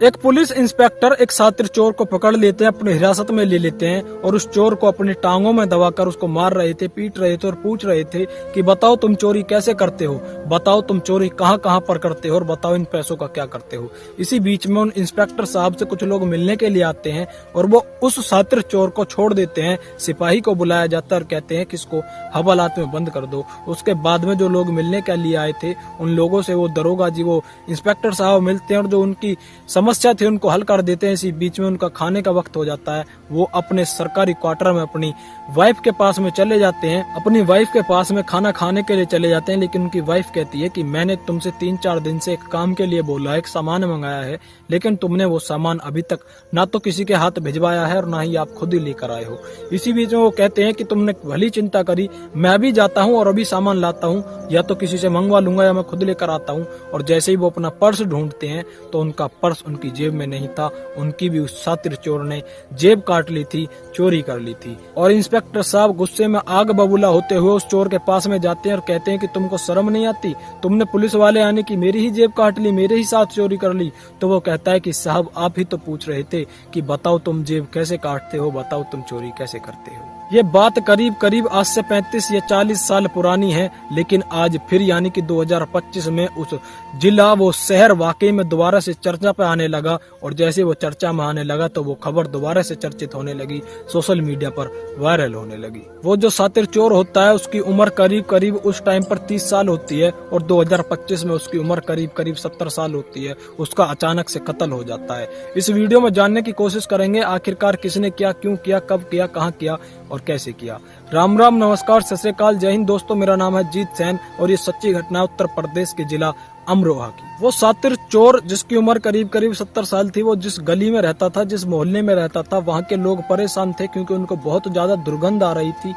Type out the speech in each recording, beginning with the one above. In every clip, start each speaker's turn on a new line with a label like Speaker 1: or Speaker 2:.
Speaker 1: एक police inspector एक शातिर चोर को पकड़ लेते हैं, अपनी हिरासत में ले लेते हैं और उस चोर को अपनी टांगों में दबाकर उसको मार रहे थे, पीट रहे थे और पूछ रहे थे कि बताओ तुम चोरी कैसे करते हो, बताओ तुम चोरी कहाँ कहाँ पर करते हो और बताओ इन पैसों का क्या करते हो। इसी बीच में उन इंस्पेक्टर साहब से कुछ लोग मिलने के लिए आते हैं और वो उस शातिर चोर को छोड़ देते हैं। सिपाही को बुलाया जाता है और कहते हैं कि इसको हवालात में बंद कर दो। उसके बाद में जो लोग मिलने के लिए आए थे उन लोगों से वो दरोगा जी वो इंस्पेक्टर साहब मिलते हैं और जो उनकी समस्या थी उनको हल कर देते हैं। इसी बीच में उनका खाने का वक्त हो जाता है। वो अपने सरकारी क्वार्टर में अपनी वाइफ के पास में चले जाते हैं, अपनी वाइफ के पास में खाना खाने के लिए चले जाते हैं। लेकिन उनकी वाइफ कहती है कि मैंने तुमसे 3-4 दिन से एक काम के लिए बोला है, एक सामान मंगाया है, लेकिन तुमने वो सामान अभी तक ना तो किसी के हाथ भिजवाया है और ना ही आप खुद ही लेकर आए हो। इसी बीच में वो कहते हैं कि तुमने भली चिंता करी, मैं भी जाता हूँ और अभी सामान लाता हूँ, या तो किसी से मंगवा लूंगा या मैं खुद लेकर आता हूँ। और जैसे ही वो अपना पर्स ढूंढते हैं तो उनका पर्स उनकी जेब में नहीं था। उनकी भी उस शातिर चोर ने जेब काट ली थी, चोरी कर ली थी। और इंस्पेक्टर साहब गुस्से में आग बबूला होते हुए उस चोर के पास में जाते हैं और कहते हैं कि तुमको शर्म नहीं आती, तुमने पुलिस वाले आने की मेरी ही जेब काट ली, मेरे ही साथ चोरी कर ली। तो वो कहता है कि साहब आप ही तो पूछ रहे थे कि बताओ तुम जेब कैसे काटते हो, बताओ तुम चोरी कैसे करते हो। ये बात करीब करीब आज से 35 या 40 साल पुरानी है, लेकिन आज फिर यानी कि 2025 में उस जिला वो शहर वाकई में दोबारा से चर्चा पे आने लगा। और जैसे वो चर्चा में आने लगा तो वो खबर दोबारा से चर्चित होने लगी, सोशल मीडिया पर वायरल होने लगी। वो जो शातिर चोर होता है उसकी उम्र करीब करीब उस टाइम पर 30 साल होती है और 2025 में उसकी उम्र करीब करीब 70 साल होती है। उसका अचानक से कत्ल हो जाता है। इस वीडियो में जानने की कोशिश करेंगे आखिरकार किसने किया, क्यों किया, कब किया, कहाँ किया और कैसे किया। राम राम, नमस्कार, सत श्री अकाल, जय हिंद दोस्तों। मेरा नाम है जीत सैन और ये सच्ची घटना उत्तर प्रदेश के जिला अमरोहा की। वो शातिर चोर जिसकी उम्र करीब करीब 70 साल थी, वो जिस गली में रहता था, जिस मोहल्ले में रहता था, वहाँ के लोग परेशान थे क्योंकि उनको बहुत ज्यादा दुर्गंध आ रही थी,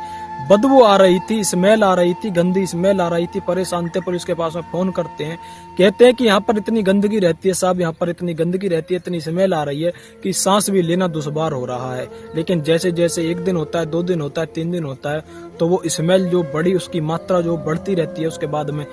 Speaker 1: बदबू आ रही थी, स्मेल आ रही थी, गंदी स्मेल आ रही थी। परेशान थे, पुलिस के पास में फोन करते हैं, कहते हैं कि यहाँ पर इतनी गंदगी रहती है साहब, यहाँ पर इतनी गंदगी रहती है, इतनी स्मेल आ रही है कि सांस भी लेना दुश्वार हो रहा है। लेकिन जैसे जैसे 1 दिन होता है, 2 दिन होता है, 3 दिन होता है तो वो स्मेल जो बड़ी, उसकी मात्रा जो बढ़ती रहती है। उसके बाद में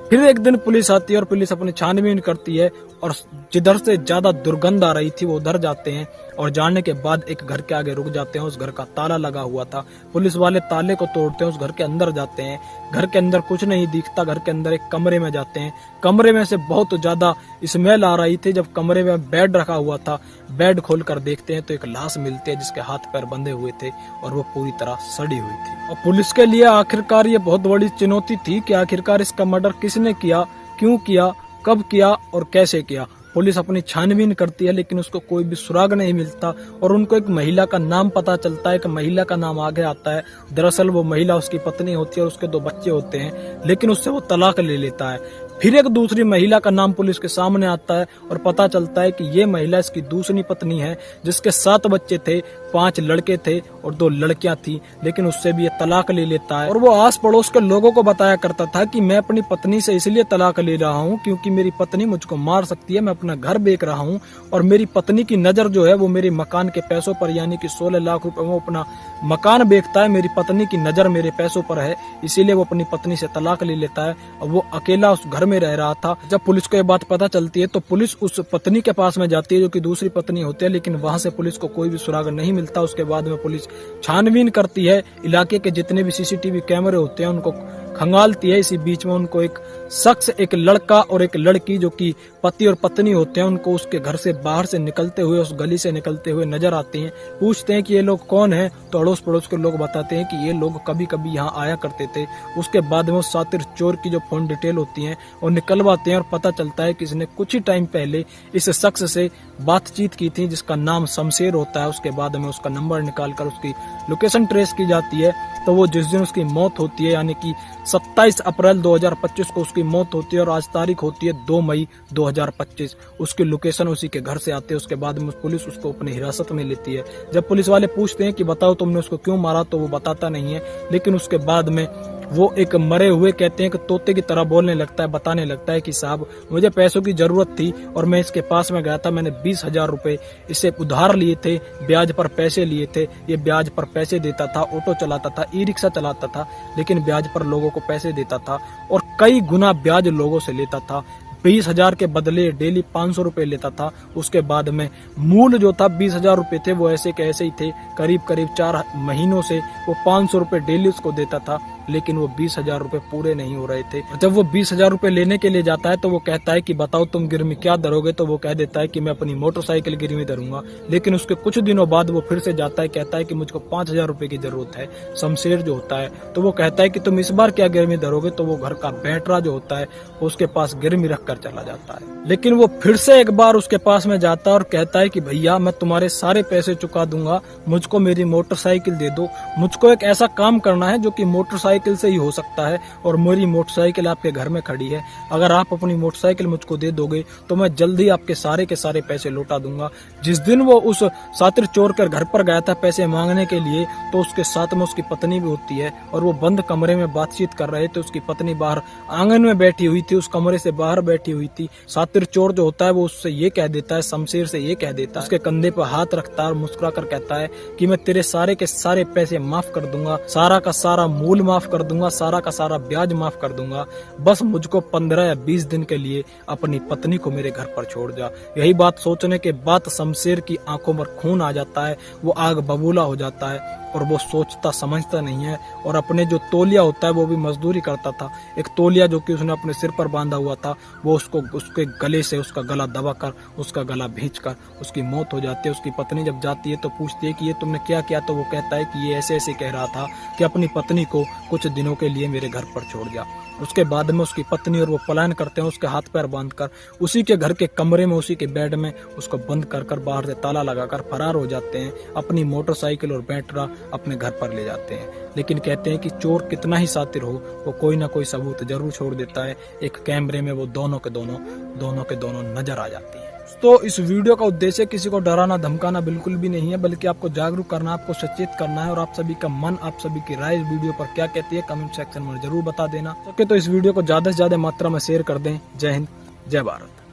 Speaker 1: फिर एक दिन पुलिस आती है और पुलिस अपनी छानबीन करती है और जिधर से ज्यादा दुर्गंध आ रही थी वो उधर जाते हैं और जाने के बाद एक घर के आगे रुक जाते हैं। उस घर का ताला लगा हुआ था। पुलिस वाले ताले को तोड़ते हैं, उस घर के अंदर जाते हैं। घर के अंदर कुछ नहीं दिखता। घर के अंदर एक कमरे में जाते हैं। कमरे में से बहुत ज्यादा स्मेल आ रही थी। जब कमरे में बेड रखा हुआ था, बेड खोलकर देखते हैं तो एक लाश मिलती है जिसके हाथ पैर बंधे हुए थे और वो पूरी तरह सड़ी हुई थी। और पुलिस के लिए आखिरकार ये बहुत बड़ी चुनौती थी कि आखिरकार इसका मर्डर किसने किया, क्यों किया, कब किया और कैसे किया। पुलिस अपनी छानबीन करती है लेकिन उसको कोई भी सुराग नहीं मिलता और उनको एक महिला का नाम पता चलता है। एक महिला का नाम आगे आता है। दरअसल वो महिला उसकी पत्नी होती है और उसके 2 बच्चे होते हैं, लेकिन उससे वो तलाक ले लेता है। फिर एक दूसरी महिला का नाम पुलिस के सामने आता है और पता चलता है कि ये महिला इसकी दूसरी पत्नी है जिसके 7 बच्चे थे, 5 लड़के थे और 2 लड़कियां थी, लेकिन उससे भी ये तलाक ले लेता है। और वो आस पड़ोस के लोगों को बताया करता था कि मैं अपनी पत्नी से इसलिए तलाक ले रहा हूँ क्योंकि मेरी पत्नी मुझको मार सकती है, मैं अपना घर बेच रहा हूँ और मेरी पत्नी की नजर जो है वो मेरे मकान के पैसों पर, यानी कि 16 लाख रुपए वो अपना मकान बेचता है। मेरी पत्नी की नजर मेरे पैसों पर है, इसीलिए वो अपनी पत्नी से तलाक ले लेता है और वो अकेला उस घर में रह रहा था। जब पुलिस को ये बात पता चलती है तो पुलिस उस पत्नी के पास में जाती है जो कि दूसरी पत्नी होती है, लेकिन वहां से पुलिस को कोई भी सुराग नहीं मिलता। उसके बाद में पुलिस छानबीन करती है, इलाके के जितने भी सीसीटीवी कैमरे होते हैं उनको खंगालती है। इसी बीच में उनको एक शख्स, एक लड़का और एक लड़की जो कि पति और पत्नी होते हैं, उनको उसके घर से बाहर से निकलते हुए, उस गली से निकलते हुए नजर आते हैं। पूछते हैं कि ये लोग कौन हैं, तो अड़ोस पड़ोस के लोग बताते हैं कि ये लोग कभी कभी यहाँ आया करते थे। उसके बाद में उस शातिर चोर की जो फोन डिटेल होती है वो निकलवाते हैं और पता चलता है कि इसने कुछ ही टाइम पहले इस शख्स से बातचीत की थी जिसका नाम शमशेर होता है। उसके बाद में उसका नंबर निकालकर उसकी लोकेशन ट्रेस की जाती है। तो वो जिस दिन उसकी मौत होती है यानी कि 27 अप्रैल 2025 को उसकी मौत होती है और आज तारीख होती है 2 मई 2025। उसकी लोकेशन उसी के घर से आते हैं। उसके बाद में पुलिस उसको अपनी हिरासत में लेती है। जब पुलिस वाले पूछते हैं कि बताओ तुमने उसको क्यों मारा, तो वो बताता नहीं है, लेकिन उसके बाद में वो एक मरे हुए कहते हैं कि तोते की तरह बोलने लगता है, बताने लगता है कि साहब मुझे पैसों की जरूरत थी और मैं इसके पास में गया था, मैंने 20,000 रुपए इससे उधार लिए थे, ब्याज पर पैसे लिए थे, ये ब्याज पर पैसे देता था, ऑटो चलाता था, ई रिक्शा चलाता था, लेकिन ब्याज पर लोगों को पैसे देता था और कई गुना ब्याज लोगों से लेता था। 20,000 के बदले डेली 500 रुपए लेता था। उसके बाद में मूल जो था 20,000 रुपए थे, वो ऐसे के ऐसे ही थे। करीब करीब 4 महीनों से वो 500 रुपए डेली उसको देता था, लेकिन वो 20,000 रुपए पूरे नहीं हो रहे थे। जब वो 20,000 रुपए लेने के लिए जाता है तो वो कहता है कि बताओ तुम गिरवी क्या धरोगे, तो वो कह देता है कि मैं अपनी मोटरसाइकिल गिरवी धरूंगा। लेकिन उसके कुछ दिनों बाद वो फिर से जाता है, कहता है कि मुझको 5,000 रुपए की जरूरत है। शमशेर जो होता है तो वो कहता है कि तुम इस बार क्या गिरवी धरोगे, तो वो घर का बैटरा जो होता है उसके पास गिरवी रख कर चला जाता है। लेकिन वो फिर से एक बार उसके पास में जाता है और कहता है कि भैया मैं तुम्हारे सारे पैसे चुका दूंगा, मुझको मेरी मोटरसाइकिल दे दो। मुझको एक ऐसा काम करना है जो कि मोटरसाइकिल से ही हो सकता है, और मेरी मोटरसाइकिल आपके घर में खड़ी है। अगर आप अपनी मोटरसाइकिल मुझको दे दोगे तो मैं जल्दी आपके सारे पैसे लौटा दूंगा। जिस दिन वो उस सातिर चोर के घर पर गया था पैसे मांगने के लिए, तो उसके साथ में उसकी पत्नी भी होती है और वो बंद कमरे में बातचीत कर रहे थे। उसकी पत्नी बाहर आंगन में बैठी हुई थी, उस कमरे से बाहर बैठी हुई थी। सातिर चोर जो होता है वो उससे ये कह देता है, शमशेर से ये कह देता है, उसके कंधे पर हाथ रखता है और मुस्कुरा कर कहता है कि मैं तेरे सारे के सारे पैसे माफ कर दूंगा, सारा का सारा मूल माफ कर दूंगा, सारा का सारा ब्याज माफ कर दूंगा। बस मुझको 15 या 20 दिन के लिए अपनी पत्नी को मेरे घर पर छोड़ जा। यही बात सोचने के बाद शमशेर की आंखों पर खून आ जाता है, वो आग बबूला हो जाता है और वो सोचता समझता नहीं है। और अपने जो तौलिया होता है वो भी मजदूरी करता था। एक तौलिया जो कि उसने अपने सिर पर बांधा हुआ था, वो उसको उसके गले से उसका गला दबाकर उसका गला भींचकर उसकी मौत हो जाती है। उसकी पत्नी जब जाती है तो पूछती है कि ये तुमने क्या किया, तो वो कहता है कि ये ऐसे ऐसे कह रहा था कि अपनी पत्नी को कुछ दिनों के लिए मेरे घर पर छोड़ जा। उसके बाद में उसकी पत्नी और वो पलायन करते हैं, उसके हाथ पैर बांधकर उसी के घर के कमरे में, उसी के बेड में उसको बंद कर बाहर से ताला लगाकर फरार हो जाते हैं। अपनी मोटरसाइकिल और बैटरा अपने घर पर ले जाते हैं। लेकिन कहते हैं कि चोर कितना ही शातिर हो, वो कोई ना कोई सबूत जरूर छोड़ देता है। एक कैमरे में वो दोनों के दोनों नजर आ जाती है। तो इस वीडियो का उद्देश्य किसी को डराना धमकाना बिल्कुल भी नहीं है, बल्कि आपको जागरूक करना, आपको सचेत करना है। और आप सभी का मन, आप सभी की राय इस वीडियो पर क्या कहती है कमेंट सेक्शन में जरूर बता देना। तो इस वीडियो को ज्यादा से ज्यादा मात्रा में शेयर कर दें। जय हिंद, जय भारत।